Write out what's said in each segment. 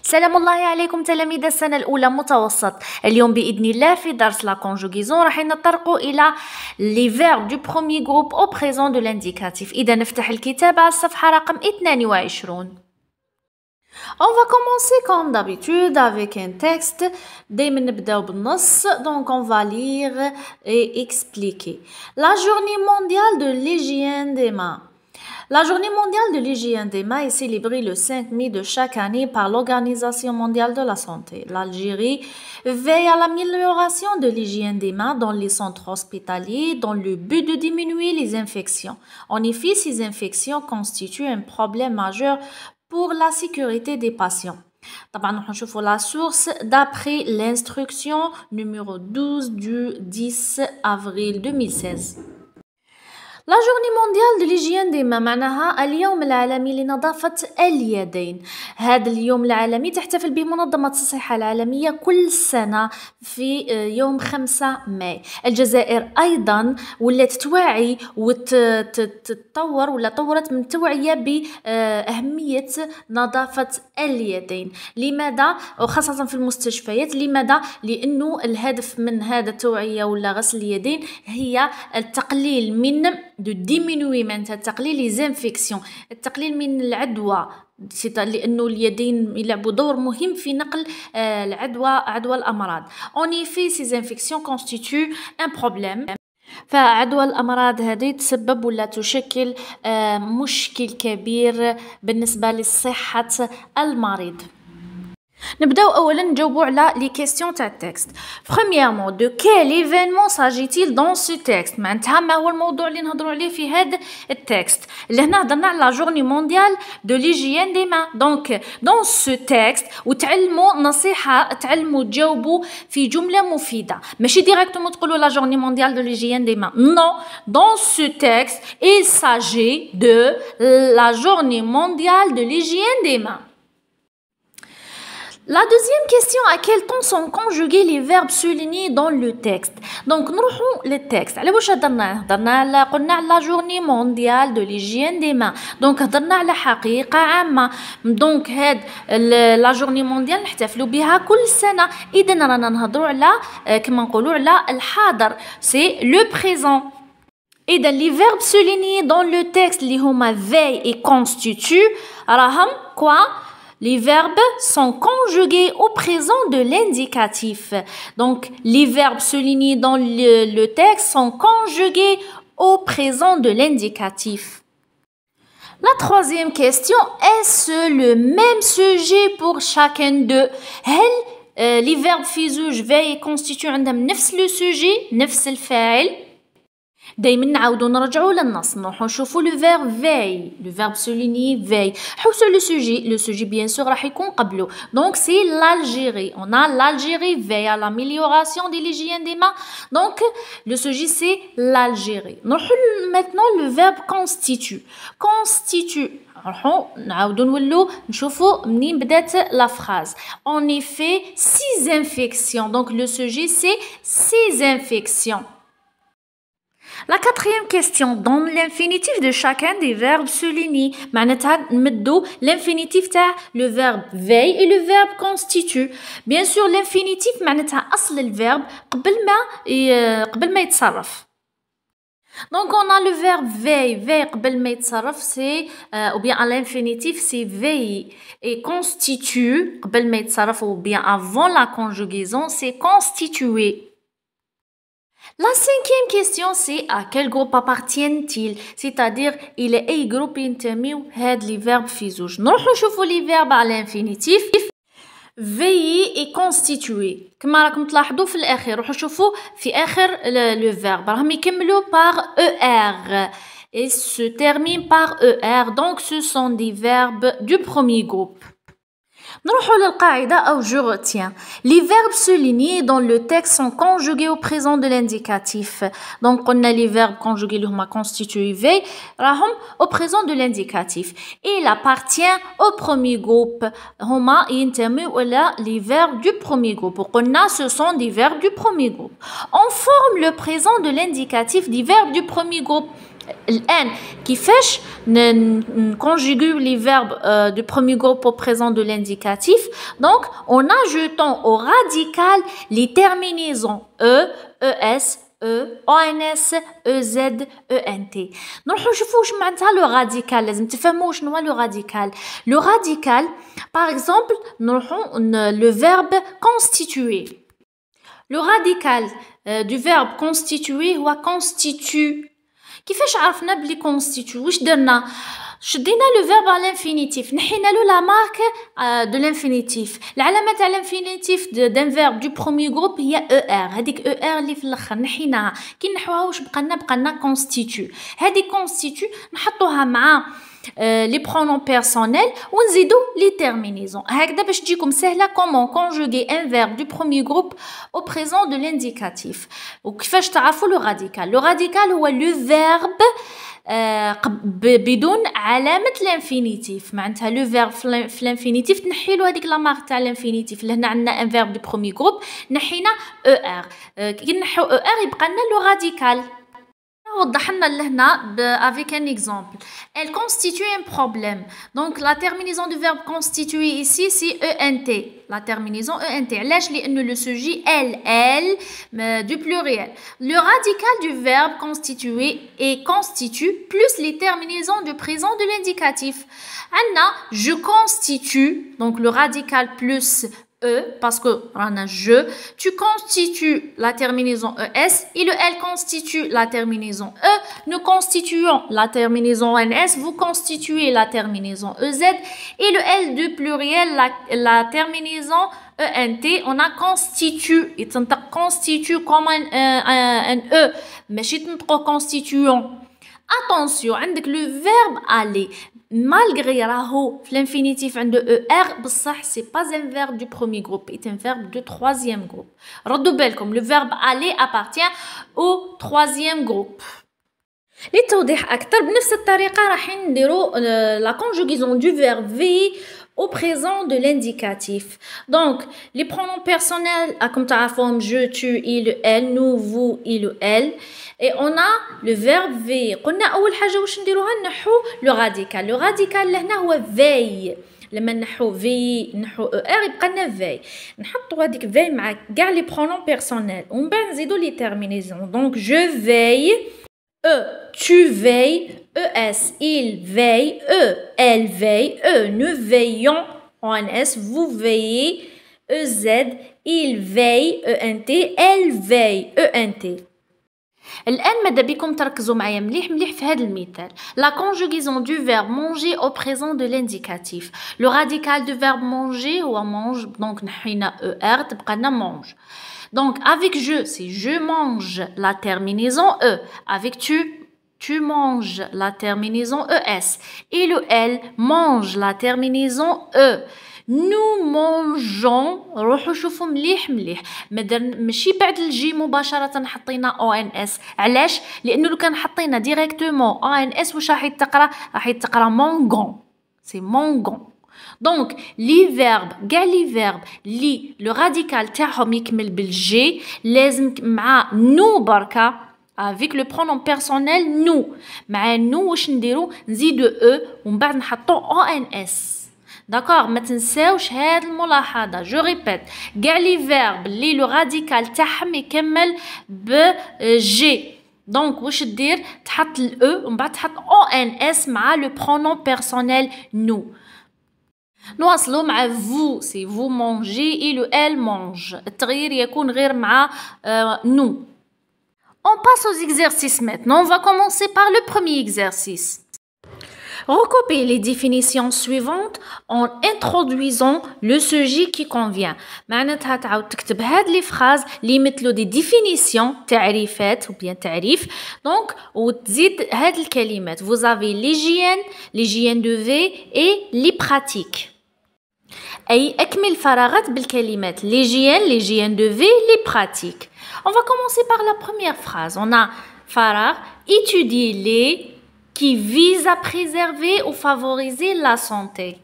سلام الله عليكم تلاميذ السنة الأولى متوسط. اليوم بإذن الله في درس لا conjugaison راح نتطرقوا إلى les verbes du premier groupe au présent de l'indicatif. إذا نفتح الكتاب على الصفحة رقم 22. On va commencer comme d'habitude avec un texte. دايما نبداو بالنص. Donc on va lire et expliquer. La journée mondiale de l'hygiène des mains. La journée mondiale de l'hygiène des mains est célébrée le 5 mai de chaque année par l'Organisation mondiale de la santé. L'Algérie veille à l'amélioration de l'hygiène des mains dans les centres hospitaliers dans le but de diminuer les infections. En effet, ces infections constituent un problème majeur pour la sécurité des patients. طبعا نحن نشوفوا la source d'après l'instruction numéro 12 du 10 avril 2016. La journée mondiale de l'hygiène des mains معناها اليوم العالمي لنظافة اليدين. هذا اليوم العالمي تحتفل به منظمة الصحة العالمية كل سنة في يوم 5 ماي. الجزائر أيضا ولات توعي وتتطور ولا طورت من توعية بأهمية نظافة اليدين. لماذا؟ وخاصة في المستشفيات. لماذا؟ لأنه الهدف من هذا التوعية ولا غسل اليدين هي التقليل من de diminuer معناتها تقليل les infections التقليل من العدوى لأنه اليدين يلعبوا دور مهم في نقل عدوى الأمراض. En effet, ces infections constituent un problème. فعدوى الأمراض هذه تسبب ولا تشكل مشكل كبير بالنسبة لصحة المريض. نبداو اولا نجاوبوا على لي كيسيون تاع التكست. Premièrement, de quel événement s'agit-il dans ce texte؟ معناتها ما هو الموضوع اللي نهضروا عليه في هذا التكست. لهنا هضرنا على لا جورني مونديال دو ليجيين دي مان. دونك دون سو تكست وتعلموا نصيحه تعلموا تجاوبوا في جمله مفيده ماشي ديريكتومون تقولوا لا جورني مونديال دو ليجيين دي مان. نو دون سو تكست il s'agit de la journée mondiale de l'hygiène des mains. La deuxième question, à quel temps sont conjugués les verbes soulignés dans le texte? Donc, نروحوا للتكست. على واش هضرنا قلنا على la journée mondiale de l'hygiène des mains. Donc هضرنا على حقيقة عامة. Donc هاد la journée mondiale نحتفلوا بها كل سنة. إذا رانا نهضروا على كما نقولوا على الحاضر. C'est le présent. إذا les verbes soulignés dans le texte اللي هما veille et constitue راهم quoi? Les verbes sont conjugués au présent de l'indicatif. Donc, les verbes soulignés dans le texte sont conjugués au présent de l'indicatif. La troisième question, est-ce le même sujet pour chacun d'eux? هل les verbes في زوج veille constituent عندهم نفس le sujet, نفس الفاعل؟ دايما نعاودو نرجعو للنص نروحو نشوفو لو فيرب veille لو فيرب سوليني veille حوسو لو سوجي بيان سور راح يكون قبلو دونك سي l'Algérie on a l'Algérie veille à l'amélioration de l'hygiène des mains donc le sujet c'est l'Algérie نروحو maintenant le verbe constitue نروحو نعاودو نولو نشوفو منين بدات لا phrase en effet 6 infections donc le sujet c'est 6 infections. La quatrième question, dans l'infinitif de chacun des verbes soulignés, معناتها نمدو l'infinitif تاع le verbe veille et le verbe constitue. Bien sûr, l'infinitif معناتها أصل الverbe قبل ما يتصرف. Donc on a le verbe veille قبل ما يتصرف c'est ou bien à l'infinitif c'est veille et constitue قبل ما يتصرف ou bien avant la conjugaison c'est constituer. La cinquième question, c'est à quel groupe appartiennent-ils? C'est-à-dire, il est أي groupe ينتميو هاد les verbes في زوج. نروحو نشوفو les verbes à l'infinitif. Veiller et constituer. كما راكم تلاحظوا في الأخير روحو شوفوا في آخر le verbe راهم يكملوا par ER et se terminent par ER. Donc, ce sont des verbes du premier groupe. نروحوا للقاعدة أو je retiens. Les verbes soulignés dans le texte sont conjugués au présent de l'indicatif. Donc, on a les verbes conjugués اللي هما constitués راهم au présent de l'indicatif. Il appartient au premier groupe. هما ينتموا إلى les verbes du premier groupe. وقلنا ce sont des verbes du premier groupe. On forme le présent de l'indicatif des verbes du premier groupe. الآن كيفاش نconjuguer les verbes du premier groupe au présent de l'indicatif. Donc en ajoutant au radical les terminaisons e, es, ons, ez, ent. نروحوا نشوفوا واش معناتها لو راديكال. لازم تفهموا شنو هو لو راديكال. لو راديكال par exemple نروحوا le verbe constituer. Le radical du verbe constituer هو constitue. كيفاش عرفنا بلي constitue؟ واش درنا؟ شدينا لو فيرب على الانفينيتيف، نحينا له لا مارك دو الانفينيتيف. العلامه تاع الانفينيتيف دان فيرب دو بروميي جروب هي او ار. هذيك او ار اللي في الاخر نحيناها. كي نحوها واش بقى لنا constitue. هذه constitue نحطوها مع les pronoms personnels ونزيدو les terminaisons. هكذا باش تجيكم سهله comment conjuguer un verbe du premier groupe au présent de l'indicatif. وكيفاش تعرفوا لو راديكال؟ لو راديكال هو لو فيرب بدون علامه الانفينيتيف. معناتها لو فيرب في الانفينيتيف تنحيلو هذيك لا مارك تاع الانفينيتيف. لهنا عندنا ان فيرب دو بروميي جروب نحينا او ار. كي نحيو او ار يبقى لنا لو راديكال. وضح لنا لهنا avec un exemple. Elle constitue un problème. Donc la terminaison du verbe constituer ici c'est ent. La terminaison ent. علاش؟ لأنه le sujet elle du pluriel. Le radical du verbe constituer est constitue plus les terminaisons du présent de l'indicatif. عندنا je constitue, donc le radical plus parce que on a je, tu constitues la terminaison es et le elle constitue la terminaison e, nous constituons la terminaison ns, vous constituez la terminaison ez et le elle du pluriel la terminaison ent. On a constitue, et constitue comme un e, mais je constituant. Attention, عندك le verbe aller malgré راهو في l'infinitif عنده er بصح c'est pas un verbe du premier groupe, c'est un verbe du troisième groupe. ردوا بالكم le verbe aller appartient au troisième groupe. للتوضيح أكثر بنفس الطريقة راح نديرو la conjugaison du verbe veiller au présent de l'indicatif. Donc les pronoms personnels comme تعرفوهم je, tu, il, elle, nous, vous, il, elle. Et on a le verbe veiller. قلنا أول حاجة واش نديروها نحو لو راديكال. لو راديكال لهنا هو veille. لما نحو في نحو ار يبقى لنا في. نحطوا هذيك في مع كاع لي برونون بيرسونيل ومن بعد نزيدو لي تيرمينيزون. دونك je veille, tu veilles, es, il veille, elle veille, nous veillons, ons, vous veillez, ez, il veille, ent, elle veille, ent. الآن ماذا بكم تركزوا معايا مليح في هذا المثال. La conjugaison du verbe manger au présent de l'indicatif. Le radical du verbe manger هو mange, donc نحينا er تبقى لنا mange. Donc avec je c'est je mange, la terminaison e. Avec tu manges, la terminaison es. Et le elle mange, la terminaison e. Nous mangeons. روحوا شوفوا مليح ماشي بعد الجي مباشرة حطينا او ان اس. علاش؟ لانه لو كان حطينا ديريكتومون او ان اس واش راح يتقرا مونغون. سي مونغون. دونك لي فيرب كاع لي فيرب لي لو راديكال تاعهم يكمل بالجي لازم مع نو بركا avec le pronom personnel nous. مع nous واش نديرو؟ نزيدو او ومن بعد نحطو او ان اس. داكوغ ما تنساوش هاد الملاحظه. جو ريبيت كاع لي فيرب اللي لو راديكال تاعهم يكمل ب جي دونك واش دير؟ تحط الاو ومن بعد تحط او ان اس مع لو برونون بيرسونيل نو. نواصلوا مع vous c'est vous mangez et le elle mange. التغيير يكون غير مع nous. On passe aux exercices maintenant. On va commencer par le premier exercice. Recopiez les définitions suivantes en introduisant le sujet qui convient. معناتها تعاود تكتب هاد لي فراز اللي يمثلوا دي ديفينيسيون تعريفات ou bien تعريف. Donc وتزيد هاد الكلمات. Vous avez l'hygiène de vie et les pratiques. أي أكمل فراغات بالكلمات l'hygiène de vie, les pratiques. On va commencer par la première phrase. On a فراغ étudier les qui vise à préserver ou favoriser la santé.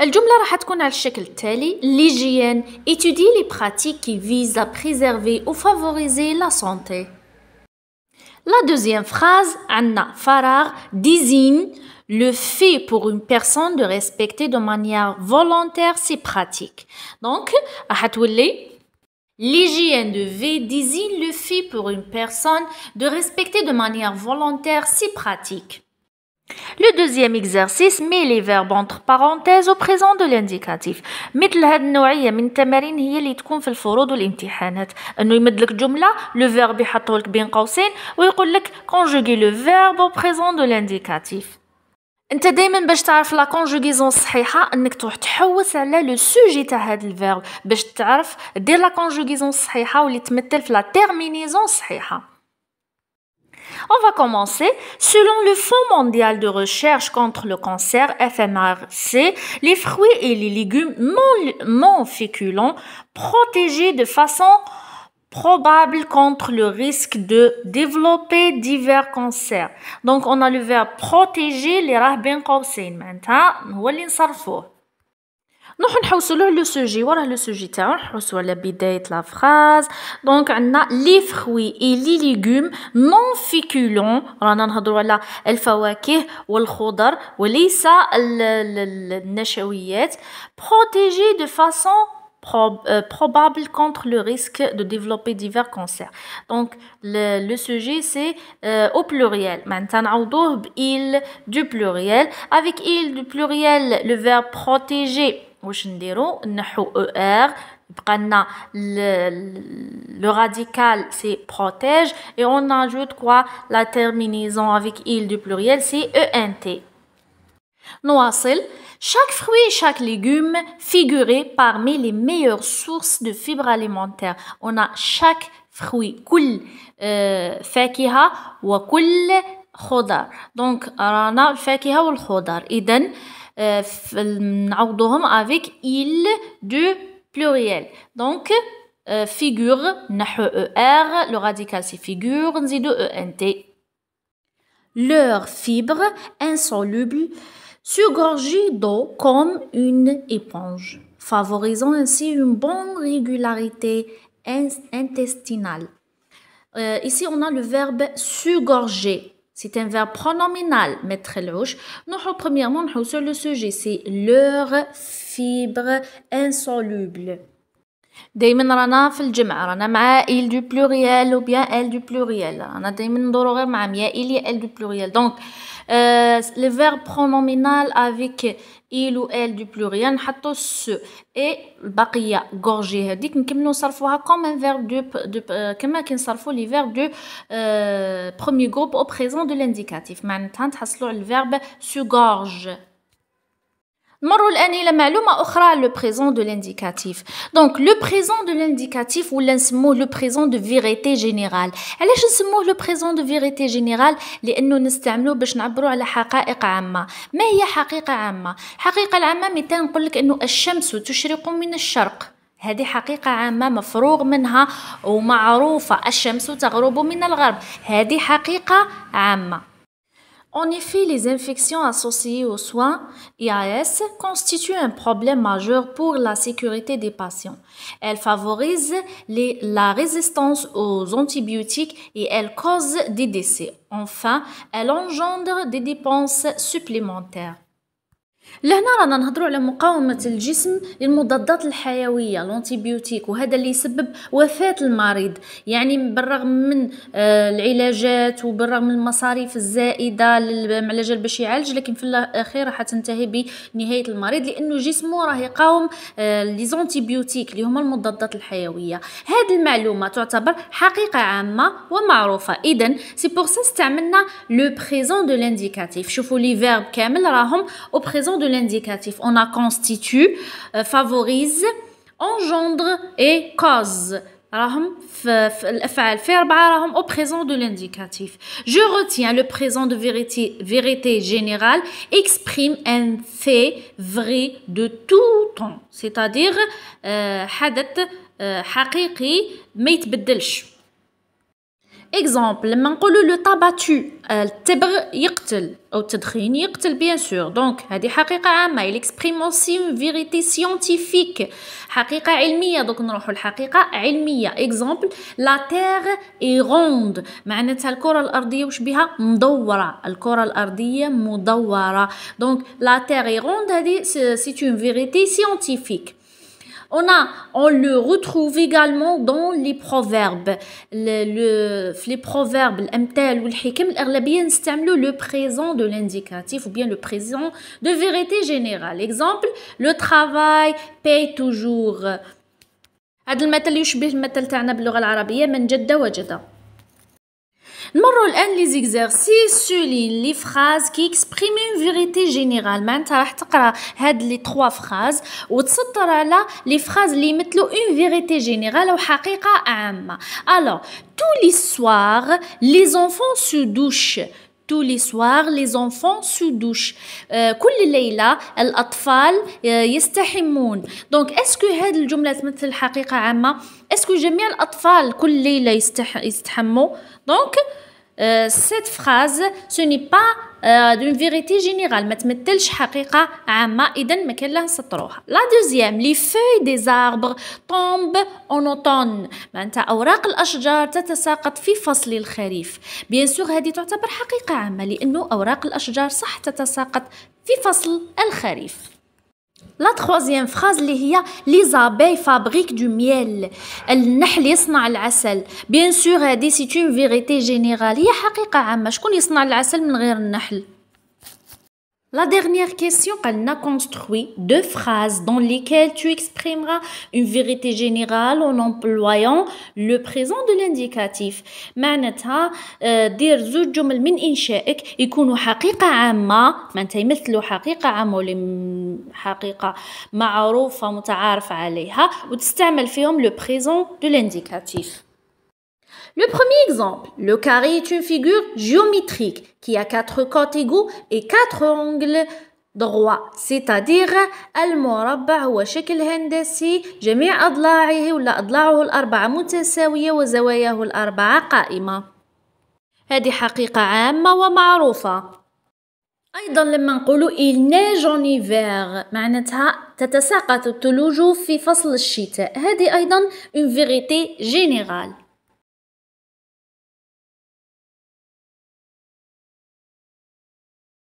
الجملة راح تكون على الشكل التالي l'hygiène étudie les pratiques qui visent à préserver ou favoriser la santé. La deuxième phrase عندنا فراغ désigne le fait pour une personne de respecter de manière volontaire ses pratiques. Donc راح تولي l'hygiène de vie désigne le fait pour une personne de respecter de manière volontaire ses pratiques. Le deuxième exercice met les verbes entre parenthèses au présent de l'indicatif. مثل هذه النوعية من التمارين هي اللي تكون في الفروض والامتحانات. انه يمد لك جملة le verbe يحطه لك بين قوسين ويقول لك conjuguer le verbe au présent de l'indicatif. انت دايما باش تعرف لا كونجوغيزون الصحيحه انك تروح تحوس على لو سوجي تاع هذا الفيرب باش تعرف دير لا كونجوغيزون الصحيحه واللي تمثل في لا تيرمينيزون الصحيحه. On va commencer. Selon le Fonds mondial de recherche contre le cancer, FMRC, les fruits et les légumes non féculents protégés de façon probable contre le risque de développer divers cancers. Donc on a le verbe protéger اللي راه بين قوسين معناتها هو اللي نصرفوه. نروحو نحوسوا له لو سوجي وراه لو سوجي تاعو نحوسوا على بداية لا فراز. دونك عندنا لي fruits et les légumes non féculents رانا نهضروا على الفواكه والخضر وليس النشويات protégés de façon probable contre le risque de développer divers cancers. Donc le sujet c'est au pluriel. Maintenant نعوضوه ب il du pluriel. Avec il du pluriel le verbe protéger واش نديرو نحو er يبقى لنا le radical c'est protège et on ajoute quoi la terminaison avec il du pluriel c'est ent. نواصل. Chaque fruit et chaque légume figurait parmi les meilleures sources de fibres alimentaires. On a chaque fruit, كل فاكهة وكل خضر. Donc رانا الفاكهة والخضر. إذن نعوضوهم avec il du pluriel. Donc figure نحو er, le radical c'est figure, نزيدو ent. Leurs fibres insolubles s'engorger d'eau comme une éponge, favorisant ainsi une bonne régularité intestinale. Ici, on a le verbe s'engorger. C'est un verbe pronominal, mettre l'ouche. Nous, premièrement, on sur le sujet, c'est leurs fibres insolubles. دايما رانا في الجمع رانا مع il du pluriel ou bien elle du pluriel رانا دايما ندورو غير مع يا il يا elle du pluriel. Donc le verbe pronominal avec il ou elle du pluriel نحطو ce et البقيه gorger هذيك نكملو نصرفوها comme un verbe de كما كنصرفو les verbes du premier groupe au présent de l'indicatif. معناتها تحصلوا على الverbe s'engorge. نمروا الآن إلى معلومة أخرى le présent de l'indicatif. Donc le présent de l'indicatif ولا نسموه le présent de vérité générale. علاش نسموه le présent de vérité générale؟ لأنه نستعملوه باش نعبروا على حقائق عامة. ما هي حقيقة عامة؟ الحقيقة العامة مثال نقول لك أنه الشمس تشرق من الشرق. هذه حقيقة عامة مفروغ منها ومعروفة. الشمس تغرب من الغرب. هذه حقيقة عامة. En effet, les infections associées aux soins IAS constituent un problème majeur pour la sécurité des patients. Elles favorisent la résistance aux antibiotiques et elles causent des décès. Enfin, elles engendrent des dépenses supplémentaires. لهنا رانا نهضروا على مقاومة الجسم للمضادات الحيوية الانتيبيوتيك وهذا اللي يسبب وفاة المريض. يعني بالرغم من العلاجات وبالرغم من المصاريف الزائدة على جال باش يعالج لكن في الأخير راح تنتهي بنهاية المريض لأنه جسمه راه يقاوم ليزانتيبيوتيك اللي هما المضادات الحيوية. هذه المعلومة تعتبر حقيقة عامة ومعروفة. إذن سي بور سا استعملنا لو بريزون دو لانديكاتيف. شوفوا لي فيرب كامل راهم au présent de l'indicatif. On a constitue, favorise, engendre et cause. راهم في الأفعال في 4 راهم au présent de l'indicatif. Je retiens le présent de vérité générale exprime un fait vrai de tout temps. C'est-à-dire حدث حقيقي ما يتبدلش. Exemple, لما نقولوا le tabac tue, التبغ يقتل أو التدخين يقتل bien sûr. Donc هذه حقيقة عامة. Il exprime aussi une vérité scientifique. حقيقة علمية. donc نروحوا لحقيقة علمية. Exemple, la terre est ronde. معناتها الكرة الأرضية وش بها مدورة. الكرة الأرضية مدورة. donc la terre est ronde هذه c'est une vérité scientifique. On le retrouve également dans les proverbes. Les proverbes, الأمثال والحكم الأغلبية نستعملوا le présent de l'indicatif ou bien le présent de vérité générale. Exemple, le travail paye toujours. هذا المثل يشبه المثل تاعنا باللغة العربية من جد وجد. نمروا الآن les exercices soulignent les phrases qui expriment une vérité générale. معناتها راح تقرا هاد لي 3 phrases وتسطر على les phrases اللي يمثلوا une vérité générale أو حقيقة عامة. Alors, tous les soirs, les enfants se douchent. Tous les soirs, les enfants se douchent. كل ليلة الأطفال يستحمون. Donc, est-ce que هذه الجملة تمثل حقيقة عامة؟ est-ce que جميع الأطفال كل ليلة يستحموا؟ Donc, cette phrase, ce n'est pas d'une vérité générale. ما تمثلش حقيقة عامة. إذن ما كان لها نسطروها. La deuxième, les feuilles des arbres tombent en automne. معناتها أوراق الأشجار تتساقط في فصل الخريف. Bien sûr هذه تعتبر حقيقة عامة لأنه أوراق الأشجار صح تتساقط في فصل الخريف. La troisième phrase اللي هي les abeilles fabriquent du miel. النحل يصنع العسل. Bien sûr هذه c'est une vérité générale. هي حقيقة عامة. شكون يصنع العسل من غير النحل؟ La dernière question, قالنا construit 2 phrases dans lesquelles tu exprimeras une vérité générale en employant le présent de l'indicatif. معناتها دير 2 جمل من إنشائك يكونوا حقيقة عامة. معناتها يمثلوا حقيقة عامة ولا حقيقة معروفة متعارف عليها وتستعمل فيهم le présent de l'indicatif. Le premier exemple, le carré est une figure géométrique qui a 4 côtés égaux et 4 angles droits. C'est-à-dire المربع هو شكل هندسي جميع أضلاعه ولا أضلاعه الأربعة متساوية وزواياه الأربعة قائمة. هذه حقيقة عامة ومعروفة. أيضا لما نقولوا il neige en hiver معناتها تتساقط الثلوج في فصل الشتاء. هذه أيضا une vérité générale.